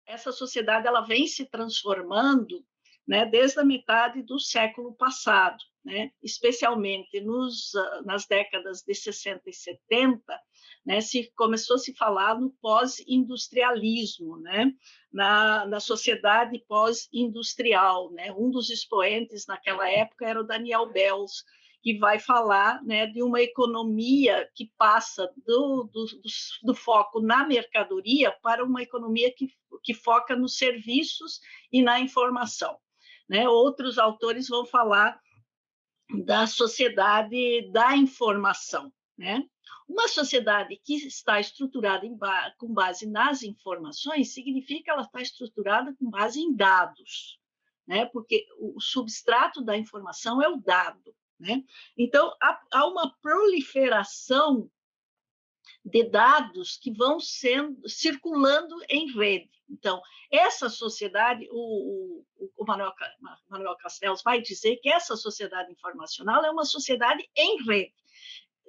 essa sociedade ela vem se transformando, né, desde a metade do século passado, né, especialmente nas décadas de 60 e 70, né, começou a se falar no pós-industrialismo, né, na sociedade pós-industrial. Né, um dos expoentes naquela época era o Daniel Belz, que vai falar, né, de uma economia que passa do foco na mercadoria para uma economia que foca nos serviços e na informação. Né? Outros autores vão falar da sociedade da informação. Né? Uma sociedade que está estruturada com base nas informações significa que ela está estruturada com base em dados, né? Porque o substrato da informação é o dado. Né? Então, há uma proliferação de dados que vão circulando em rede. Então, essa sociedade, o Manuel Castells vai dizer que essa sociedade informacional é uma sociedade em rede.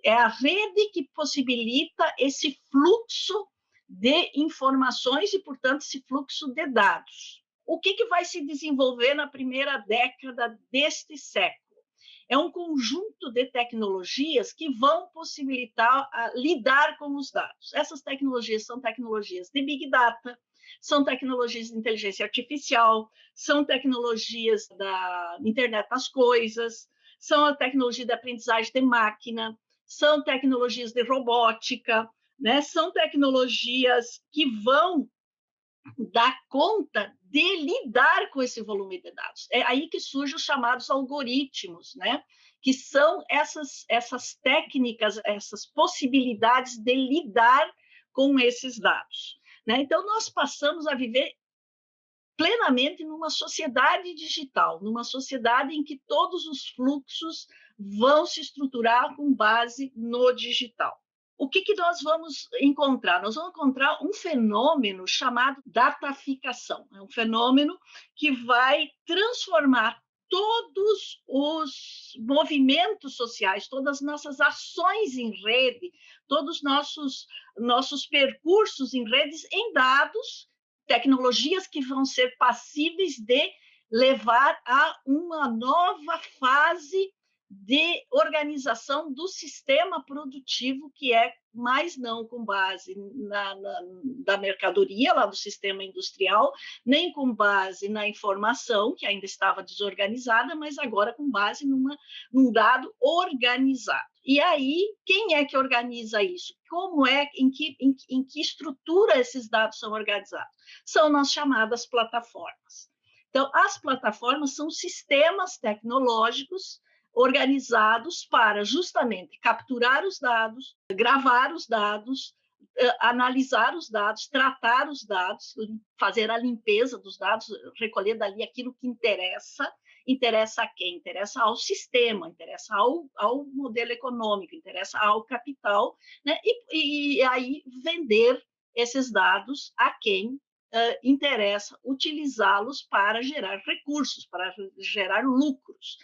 É a rede que possibilita esse fluxo de informações e, portanto, esse fluxo de dados. O que vai se desenvolver na primeira década deste século? É um conjunto de tecnologias que vão possibilitar lidar com os dados. Essas tecnologias são tecnologias de Big Data, são tecnologias de inteligência artificial, são tecnologias da Internet das Coisas, são a tecnologia de aprendizagem de máquina, são tecnologias de robótica, né? São tecnologias que vão dar conta de lidar com esse volume de dados. É aí que surgem os chamados algoritmos, né? Que são essas técnicas, essas possibilidades de lidar com esses dados. Né? Então, nós passamos a viver plenamente numa sociedade digital, numa sociedade em que todos os fluxos vão se estruturar com base no digital. O que nós vamos encontrar? Nós vamos encontrar um fenômeno chamado dataficação. É um fenômeno que vai transformar todos os movimentos sociais, todas as nossas ações em rede, todos os nossos percursos em redes em dados, tecnologias que vão ser passíveis de levar a uma nova fase de organização do sistema produtivo, que é mais não com base da mercadoria, lá do sistema industrial, nem com base na informação, que ainda estava desorganizada, mas agora com base num dado organizado. E aí, quem é que organiza isso? Como é, em que estrutura esses dados são organizados? São nas chamadas plataformas. Então, as plataformas são sistemas tecnológicos organizados para justamente capturar os dados, gravar os dados, analisar os dados, tratar os dados, fazer a limpeza dos dados, recolher dali aquilo que interessa. Interessa a quem? Interessa ao sistema, interessa ao modelo econômico, interessa ao capital, né? E aí vender esses dados a quem interessa utilizá-los para gerar recursos, para gerar lucros.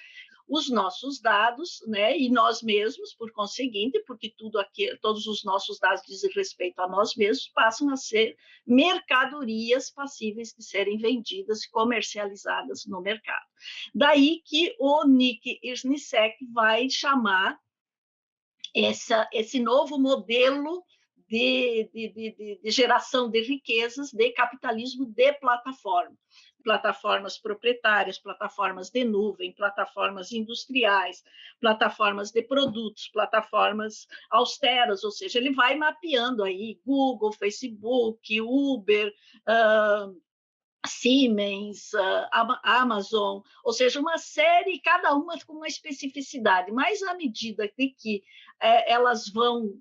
Os nossos dados, né, e nós mesmos, por conseguinte, porque todos os nossos dados dizem respeito a nós mesmos, passam a ser mercadorias passíveis de serem vendidas e comercializadas no mercado. Daí que o Nick Srnicek vai chamar esse novo modelo de geração de riquezas, de capitalismo de plataformas proprietárias, plataformas de nuvem, plataformas industriais, plataformas de produtos, plataformas austeras, ou seja, ele vai mapeando aí Google, Facebook, Uber, Siemens, Amazon, ou seja, uma série, cada uma com uma especificidade, mas à medida que elas vão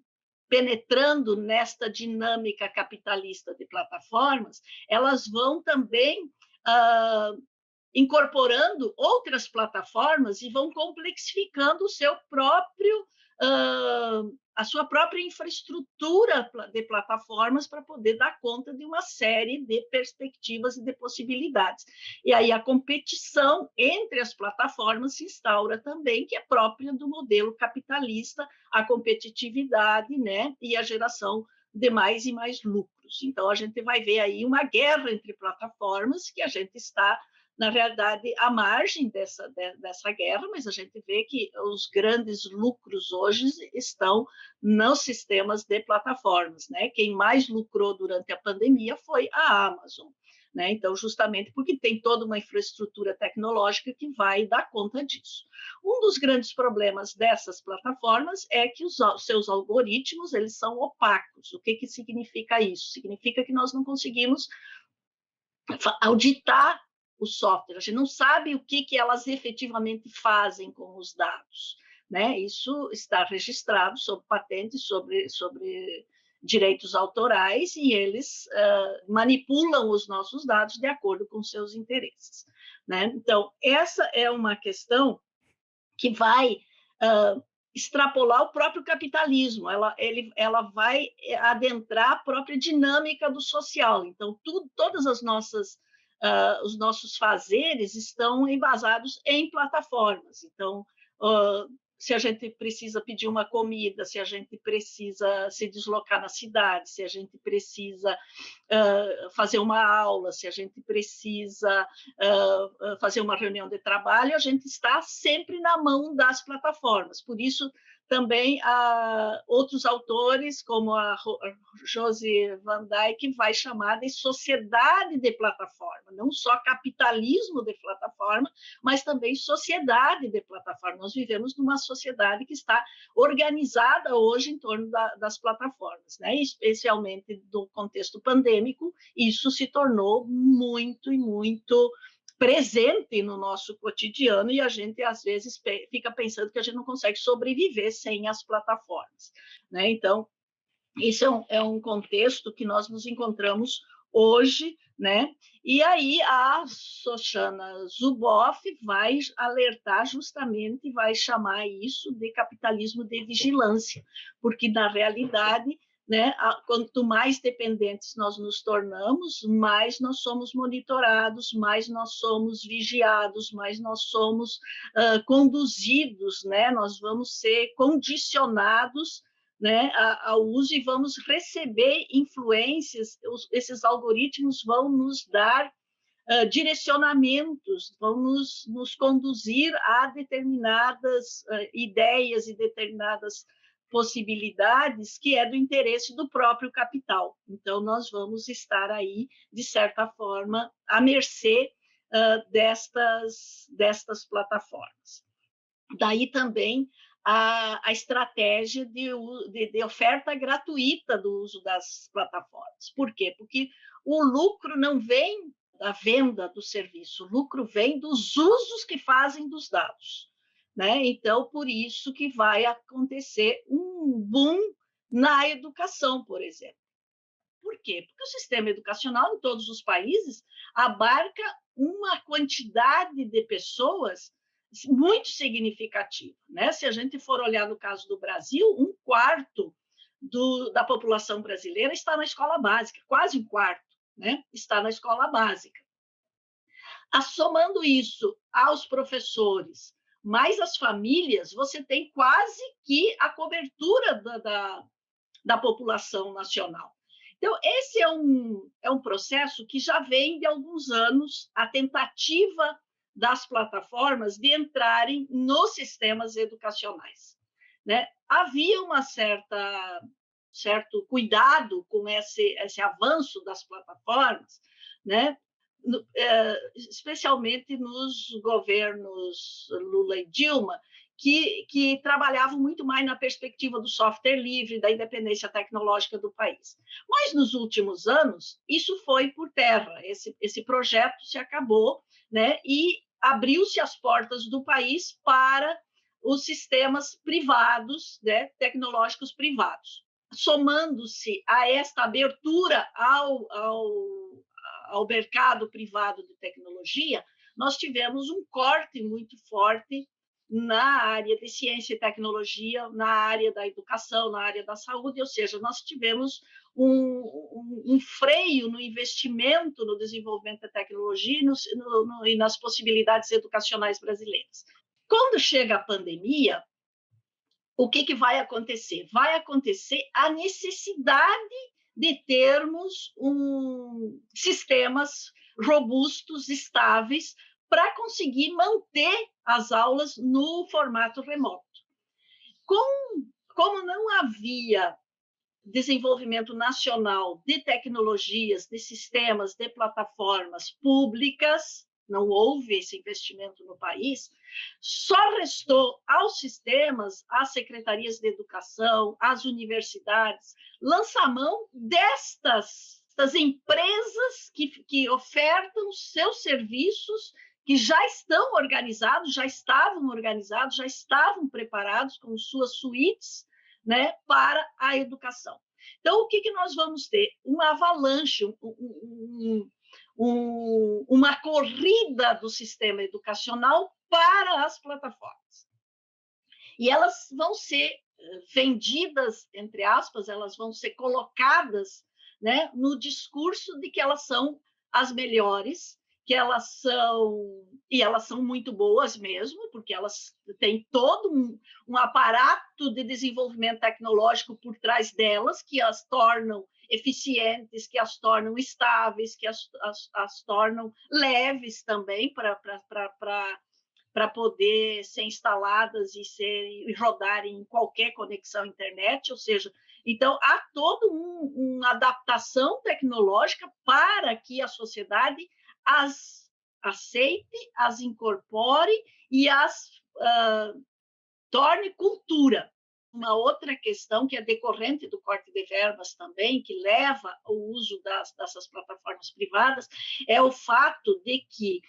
penetrando nesta dinâmica capitalista de plataformas, elas vão também incorporando outras plataformas e vão complexificando a sua própria infraestrutura de plataformas para poder dar conta de uma série de perspectivas e de possibilidades. E aí a competição entre as plataformas se instaura também, que é própria do modelo capitalista, a competitividade, né, e a geração de mais e mais lucros. Então, a gente vai ver aí uma guerra entre plataformas, que a gente está, na realidade, à margem dessa guerra, mas a gente vê que os grandes lucros hoje estão nos sistemas de plataformas, né? Quem mais lucrou durante a pandemia foi a Amazon. Né? Então, justamente porque tem toda uma infraestrutura tecnológica que vai dar conta disso. Um dos grandes problemas dessas plataformas é que os seus algoritmos eles são opacos. O que significa isso? Significa que nós não conseguimos auditar o software, a gente não sabe o que elas efetivamente fazem com os dados. Né? Isso está registrado sob patente, sobre direitos autorais, e eles manipulam os nossos dados de acordo com seus interesses. Né? Então, essa é uma questão que vai extrapolar o próprio capitalismo, ela vai adentrar a própria dinâmica do social. Então, todas as nossas os nossos fazeres estão embasados em plataformas. Então, se a gente precisa pedir uma comida, se a gente precisa se deslocar na cidade, se a gente precisa fazer uma aula, se a gente precisa fazer uma reunião de trabalho, a gente está sempre na mão das plataformas. Por isso, também outros autores, como a Josie Van Dyke, vai chamar de sociedade de plataforma, não só capitalismo de plataforma, mas também sociedade de plataforma. Nós vivemos numa sociedade que está organizada hoje em torno das plataformas, né? Especialmente no contexto pandêmico, isso se tornou muito e muito presente no nosso cotidiano, e a gente, às vezes, fica pensando que a gente não consegue sobreviver sem as plataformas. Né? Então, esse é um contexto que nós nos encontramos hoje, né? E aí a Shoshana Zuboff vai alertar justamente, vai chamar isso de capitalismo de vigilância, porque, na realidade, né, quanto mais dependentes nós nos tornamos, mais nós somos monitorados, mais nós somos vigiados, mais nós somos conduzidos, né? Nós vamos ser condicionados, né, ao uso, e vamos receber influências. Esses algoritmos vão nos dar direcionamentos, vão nos conduzir a determinadas ideias e determinadas possibilidades que é do interesse do próprio capital. Então, nós vamos estar aí, de certa forma, à mercê destas plataformas. Daí também a estratégia de oferta gratuita do uso das plataformas. Por quê? Porque o lucro não vem da venda do serviço, o lucro vem dos usos que fazem dos dados. Né? Então, por isso que vai acontecer um boom na educação, por exemplo. Por quê? Porque o sistema educacional em todos os países abarca uma quantidade de pessoas muito significativa. Né? Se a gente for olhar no caso do Brasil, 1/4 da população brasileira está na escola básica, quase 1/4, né? Está na escola básica. Somando isso aos professores, mais as famílias, você tem quase que a cobertura da população nacional. Então, esse é um processo que já vem de alguns anos, a tentativa das plataformas de entrarem nos sistemas educacionais. Né? Havia certo cuidado com esse avanço das plataformas, né? Especialmente nos governos Lula e Dilma, que trabalhavam muito mais na perspectiva do software livre, da independência tecnológica do país. Mas, nos últimos anos, isso foi por terra, esse projeto se acabou, né, e abriu-se as portas do país para os sistemas privados, né, tecnológicos privados. Somando-se a esta abertura ao mercado privado de tecnologia, nós tivemos um corte muito forte na área de ciência e tecnologia, na área da educação, na área da saúde, ou seja, nós tivemos um freio no investimento no desenvolvimento da tecnologia e nas possibilidades educacionais brasileiras. Quando chega a pandemia, o que vai acontecer? Vai acontecer a necessidade de termos sistemas robustos, estáveis, para conseguir manter as aulas no formato remoto. Como não havia desenvolvimento nacional de tecnologias, de sistemas, de plataformas públicas, não houve esse investimento no país, só restou aos sistemas, às secretarias de educação, às universidades, lançar mão das empresas que ofertam seus serviços, que já estão organizados, já estavam preparados com suas suítes, né, para a educação. Então, o que nós vamos ter? Uma avalanche, uma corrida do sistema educacional para as plataformas. E elas vão ser vendidas, entre aspas, elas vão ser colocadas, né, no discurso de que elas são as melhores, que elas são muito boas mesmo, porque elas têm todo um aparato de desenvolvimento tecnológico por trás delas, que as tornam eficientes, que as tornam estáveis, que as tornam leves também para poder ser instaladas e rodarem em qualquer conexão internet, ou seja, então há toda uma adaptação tecnológica para que a sociedade as aceite, as incorpore e as torne cultura. Uma outra questão que é decorrente do corte de verbas também, que leva ao uso dessas plataformas privadas, é o fato de que,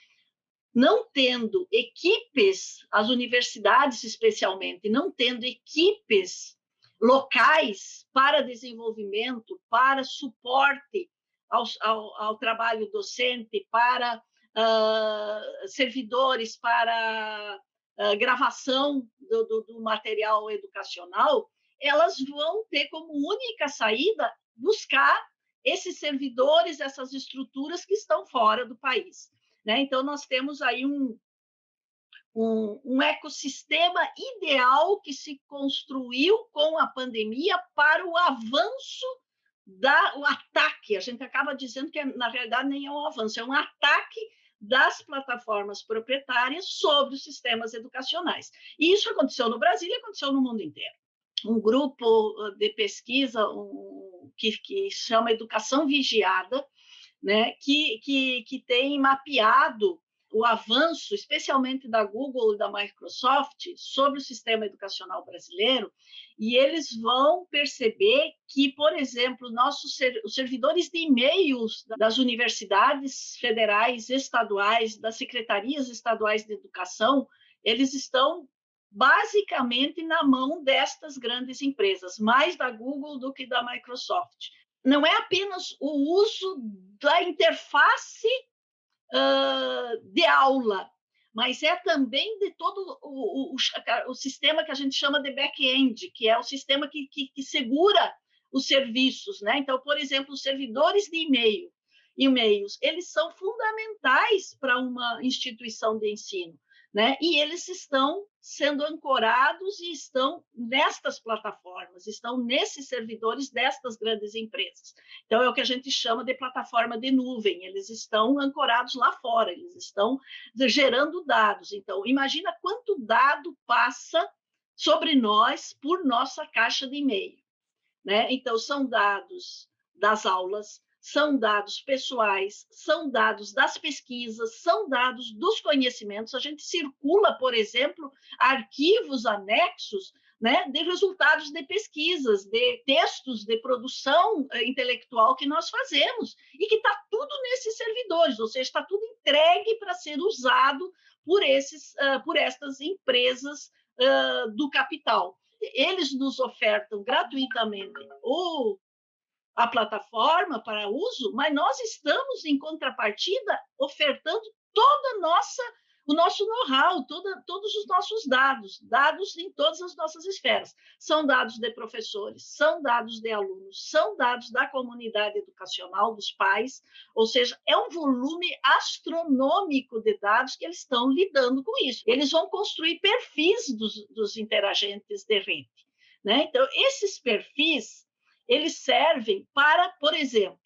não tendo equipes, as universidades especialmente, não tendo equipes locais para desenvolvimento, para suporte ao trabalho docente, para servidores, para gravação do material educacional, elas vão ter como única saída buscar esses servidores, essas estruturas que estão fora do país. Né? Então, nós temos aí um ecossistema ideal que se construiu com a pandemia para o avanço o ataque. A gente acaba dizendo que, na realidade, nem é um avanço, é um ataque das plataformas proprietárias sobre os sistemas educacionais. E isso aconteceu no Brasil e aconteceu no mundo inteiro. Um grupo de pesquisa que chama Educação Vigiada, né, que tem mapeado o avanço, especialmente da Google e da Microsoft, sobre o sistema educacional brasileiro, e eles vão perceber que, por exemplo, os servidores de e-mails das universidades federais, estaduais, das secretarias estaduais de educação, eles estão basicamente na mão destas grandes empresas, mais da Google do que da Microsoft. Não é apenas o uso da interface de aula, mas é também de todo o sistema que a gente chama de back-end, que é o sistema que segura os serviços. Né? Então, por exemplo, os servidores de e-mails, eles são fundamentais para uma instituição de ensino. Né? E eles estão sendo ancorados e estão nestas plataformas, estão nesses servidores destas grandes empresas. Então, é o que a gente chama de plataforma de nuvem, eles estão ancorados lá fora, eles estão gerando dados. Então, imagina quanto dado passa sobre nós por nossa caixa de e-mail. Né? Então, são dados das aulas, são dados pessoais, são dados das pesquisas, são dados dos conhecimentos. A gente circula, por exemplo, arquivos anexos, né, de resultados de pesquisas, de textos de produção intelectual que nós fazemos, e que está tudo nesses servidores, ou seja, está tudo entregue para ser usado por estas empresas do capital. Eles nos ofertam gratuitamente a plataforma para uso, mas nós estamos, em contrapartida, ofertando o nosso know-how, todos os nossos dados em todas as nossas esferas. São dados de professores, são dados de alunos, são dados da comunidade educacional, dos pais, ou seja, é um volume astronômico de dados que eles estão lidando com isso. Eles vão construir perfis dos interagentes de rede. Né? Então, esses perfis, eles servem para, por exemplo,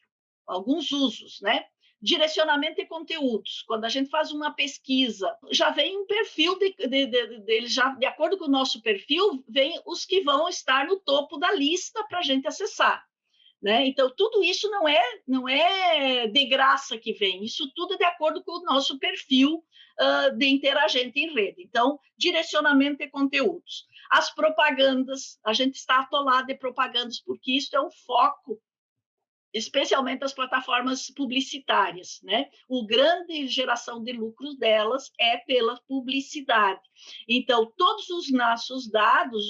alguns usos, né? Direcionamento de conteúdos. Quando a gente faz uma pesquisa, já vem um perfil deles, já de acordo com o nosso perfil, vem os que vão estar no topo da lista para a gente acessar. Né? Então, tudo isso não é de graça que vem, isso tudo é de acordo com o nosso perfil de interagente em rede. Então, direcionamento de conteúdos. As propagandas, a gente está atolado de propagandas, porque isso é um foco, especialmente as plataformas publicitárias, né? O grande geração de lucros delas é pela publicidade. Então, todos os nossos dados,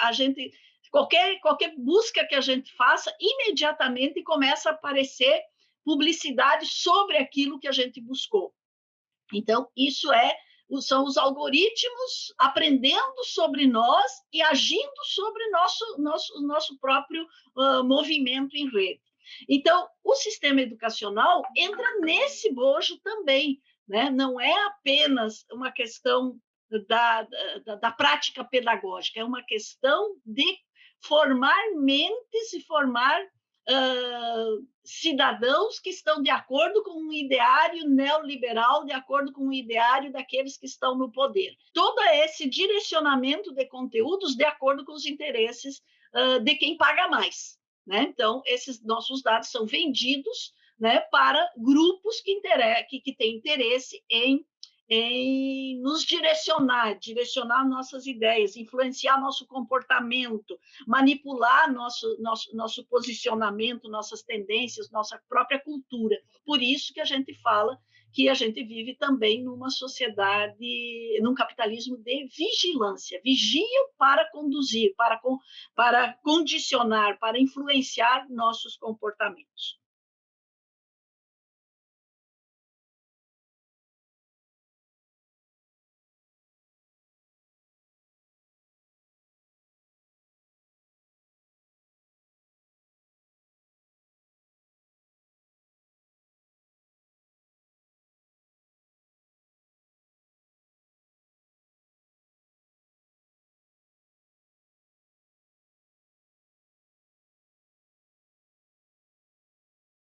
a gente qualquer busca que a gente faça, imediatamente começa a aparecer publicidade sobre aquilo que a gente buscou. Então, são os algoritmos aprendendo sobre nós e agindo sobre nosso próprio movimento em rede. Então, o sistema educacional entra nesse bojo também, né? Não é apenas uma questão da prática pedagógica, é uma questão de formar mentes e formar cidadãos que estão de acordo com um ideário neoliberal, de acordo com o ideário daqueles que estão no poder. Todo esse direcionamento de conteúdos de acordo com os interesses de quem paga mais. Né? Então, esses nossos dados são vendidos, né, para grupos que têm interesse em nos direcionar nossas ideias, influenciar nosso comportamento, manipular nosso posicionamento, nossas tendências, nossa própria cultura. Por isso que a gente fala que a gente vive também numa sociedade, num capitalismo de vigilância. Vigiam para conduzir, para condicionar, para influenciar nossos comportamentos.